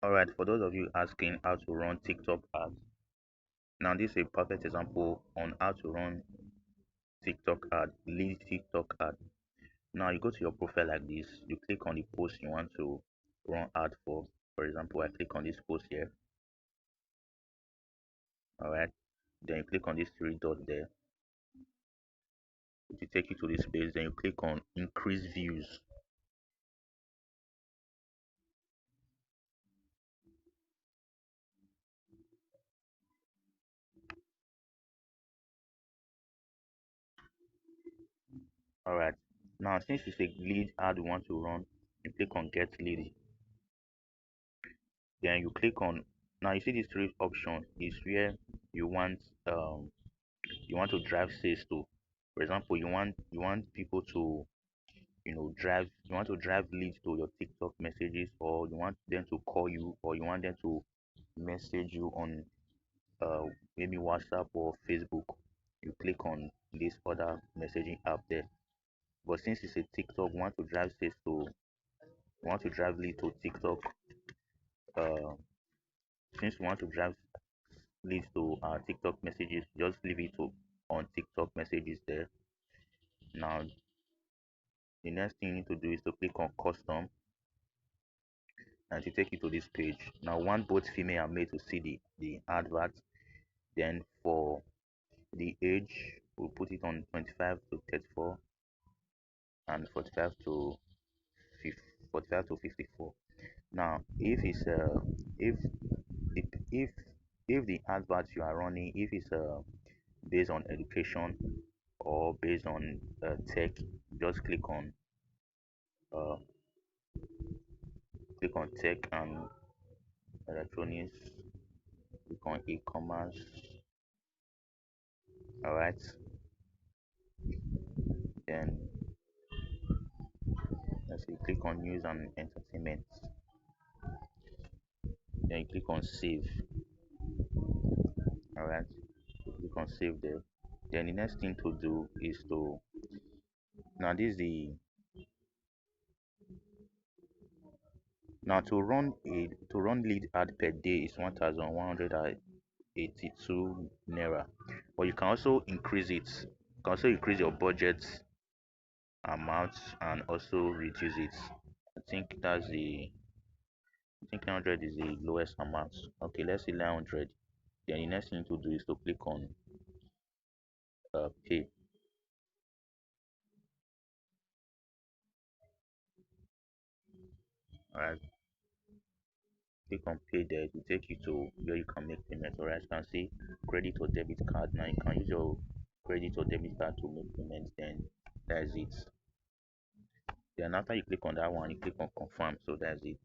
Alright, for those of you asking how to run TikTok ads, now this is a perfect example on how to run TikTok ad, lead TikTok ad. Now you go to your profile like this, you click on the post you want to run ad for. For example, I click on this post here. Alright, then you click on this three dot there. It will take you to this page, then you click on increase views. Alright, now since it's a lead ad you want to run, you click on get lead. Then you click on, now you see these three options is where you want you want to drive sales to. For example, you want people to drive, you want to drive leads to your TikTok messages, or you want them to call you, or you want them to message you on uh maybe WhatsApp or Facebook. You click on this other messaging app there. But since it's a TikTok, we want to drive sales to, we want to drive lead to TikTok. uh since we want to drive leads to our TikTok messages, just leave it to on TikTok messages there. Now the next thing you need to do is to click on custom, and to take you to this page. Now want both female and male to see the advert. Then for the age, we'll put it on 25 to 34 and 45 to 50, 45 to 54. Now if it's the if if the advert you are running, if it's based on education or based on tech, just uh click on tech and electronics, click on e-commerce. All right, then let's see, click on news and entertainment, then you click on save. All right, you click on save there. Then the next thing to do is to, now this is the, now to run lead ad per day is 1182 naira, but you can also increase it. You can also increase your budget amount and also reduce it. I think that's the, I think 900 is the lowest amount. Okay, let's say 900. Then the next thing to do is to click on pay. All right, click on pay there to take you to where you can make payment. All right, you can see credit or debit card. Now you can use your credit or debit card to make payments. Then that's it. Then after you click on that one, you click on confirm. So that's it.